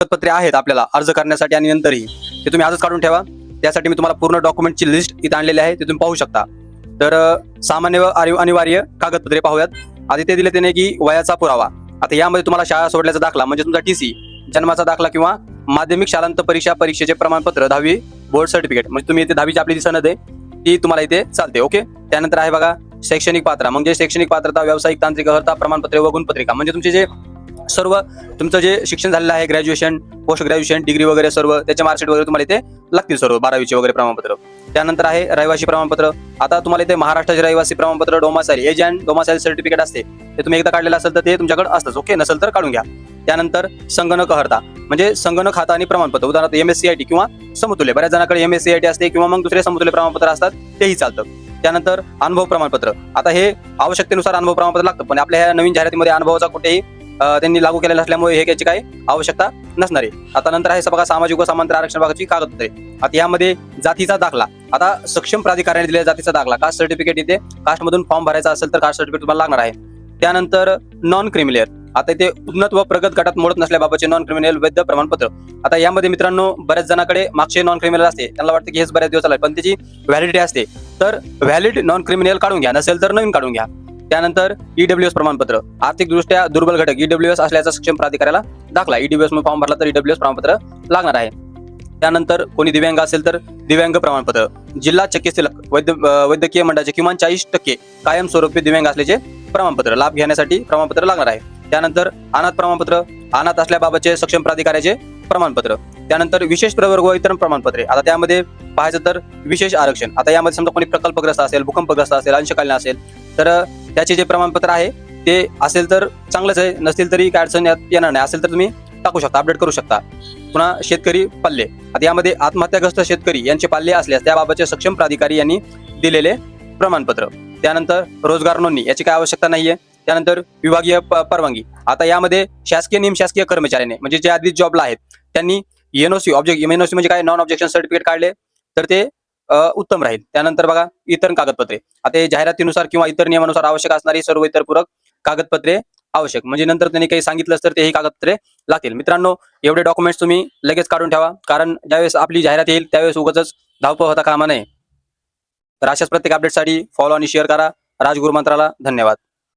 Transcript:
कागदपत्रे आहेत आपल्याला अर्ज करण्यासाठी आणि नंतरही ते तुम्ही आजच काढून ठेवा. त्यासाठी मी तुम्हाला पूर्ण डॉक्युमेंटची लिस्ट इथे आणलेली आहे, ते तुम्ही पाहू शकता. तर सामान्य व अनिवार्य कागदपत्रे पाहूयात. आधी ते दिले त्याने की वयाचा पुरावा. आता यामध्ये तुम्हाला शाळा सोडल्याचा दाखला म्हणजे तुमचा TC, जन्माचा दाखला किंवा माध्यमिक शालांत परीक्षेचे प्रमाणपत्र, 10वी बोर्ड सर्टिफिकेट, म्हणजे तुम्ही इथे 10वीची आपली सनद आहे ती तुम्हाला इथे चालते. ओके. त्यानंतर आहे बघा शैक्षणिक पात्रता, म्हणजे शैक्षणिक पात्रता, व्यावसायिक तांत्रिक अर्हता प्रमाणपत्रे व गुणपत्रिका, म्हणजे तुमचे जे सर्व तुमचं जे शिक्षण झालेलं आहे, ग्रॅज्युएशन, पोस्ट ग्रॅज्युएशन, डिग्री वगैरे सर्व त्याचे मार्कशीट वगैरे तुम्हाला इथे लागतील, सर्व 12वीचे वगैरे प्रमाणपत्र. त्यानंतर आहे रहिवासी प्रमाणपत्र. आता तुम्हाला इथे महाराष्ट्राचे रहिवासी प्रमाणपत्र, domicile age and domicile certificate असते, ते तुम्ही एकदा काढलेलं असेल तर ते तुमच्याकडे असतंच. ओके. नसेल तर काढून घ्या. त्यानंतर संगणक अर्हता म्हणजे संगणक हाता आणि प्रमाणपत्र, उदाहरणार्थ MSc किंवा समतुल्य. बऱ्याच जणांकडे MSc असते किंवा मग दुसरे समतुल्य प्रमाणपत्र असतात, तेही चालतं. त्यानंतर अनुभव प्रमाणपत्र. आता हे आवश्यकतेनुसार अनुभव प्रमाणपत्र लागतं, पण आपल्या ह्या नवीन जाहिरातीमध्ये अनुभवाचा कुठेही त्यांनी लागू केलेला असल्यामुळे हे याची काही आवश्यकता नसणार आहे. आता नंतर आहे बघा सामाजिक व समांतर आरक्षण विभागाची कागदपत्रे. आता यामध्ये जातीचा दाखला, आता सक्षम प्राधिकाऱ्याने दिलेला जातीचा दाखला, कास्ट सर्टिफिकेट, इथे कास्टमधून फॉर्म भरायचा असेल तर कास्ट सर्टिफिकेट तुम्हाला लागणार आहे. त्यानंतर नॉन क्रिमिनल, आता इथे उन्नत व प्रगत गटात मोडत नसल्याबाबतचे नॉन क्रिमिनल वैध प्रमाणपत्र. आता यामध्ये मित्रांनो बऱ्याच जणांकडे मागचे नॉन क्रिमिनल असते, त्यांना वाटतं की हेच बऱ्याच दिवस चालेल, पण त्याची व्हॅलिडिटी असते. तर व्हॅलिड नॉन क्रिमिनल काढून घ्या, नसेल तर नवीन काढून घ्या. त्यानंतर EWS प्रमाणपत्र, आर्थिकदृष्ट्या दुर्बल घटक EWS असल्याचा सक्षम प्राधिकाऱ्याला दाखला. EWS मध्ये फॉर्म भरला तर EWS प्रमाणपत्र लागणार आहे. त्यानंतर कोणी दिव्यांग असेल तर दिव्यांग प्रमाणपत्र, जिल्हा चिकित्सक वैद्यकीय मंडळाचे किमान 40% कायमस्वरूपी दिव्यांग असल्याचे प्रमाणपत्र, लाभ घेण्यासाठी प्रमाणपत्र लागणार आहे. त्यानंतर अनाथ प्रमाणपत्र, अनाथ असल्याबाबतचे सक्षम प्राधिकाऱ्याचे प्रमाणपत्र. त्यानंतर विशेष प्रवर्ग व इतर प्रमाणपत्रे. आता त्यामध्ये पाहायचं तर विशेष आरक्षण. आता यामध्ये समजा कोणी प्रकल्पग्रस्त असेल, भूकंपग्रस्त असेल, अंशकालीन असेल तर त्याचे जे प्रमाणपत्र आहे ते असेल तर चांगलंच आहे, नसतील तरी काय अडचण येणार नाही. असेल तर तुम्ही टाकू शकता, अपडेट करू शकता. पुन्हा शेतकरी पल्ले. आता यामध्ये आत्महत्याग्रस्त शेतकरी यांचे पाल्ले असल्यास त्याबाबतचे सक्षम प्राधिकारी यांनी दिलेले प्रमाणपत्र. त्यानंतर रोजगार नोंदणी, याची काय आवश्यकता नाहीये. त्यानंतर विभागीय परवानगी. आता यामध्ये शासकीय निमशासकीय कर्मचाऱ्याने म्हणजे जे आधी जॉबला आहेत त्यांनी NOC म्हणजे काय, नॉन ऑब्जेक्शन सर्टिफिकेट काढले तर ते उत्तम राहील. त्यानंतर बघा इतर कागदपत्रे. आता जाहिरातीनुसार किंवा इतर नियमानुसार आवश्यक असणारी सर्व इतर पूरक कागदपत्रे आवश्यक, म्हणजे नंतर त्यांनी काही सांगितलं तर तेही कागदपत्रे लागतील. मित्रांनो एवढे डॉक्युमेंट्स तुम्ही लगेच काढून ठेवा, कारण ज्यावेळेस आपली जाहिरात येईल त्यावेळेस उगाच धावपळ होता कामा नये. तर अशाच प्रत्येक अपडेटसाठी फॉलो आणि शेअर करा. राजगुरू मंत्राला धन्यवाद.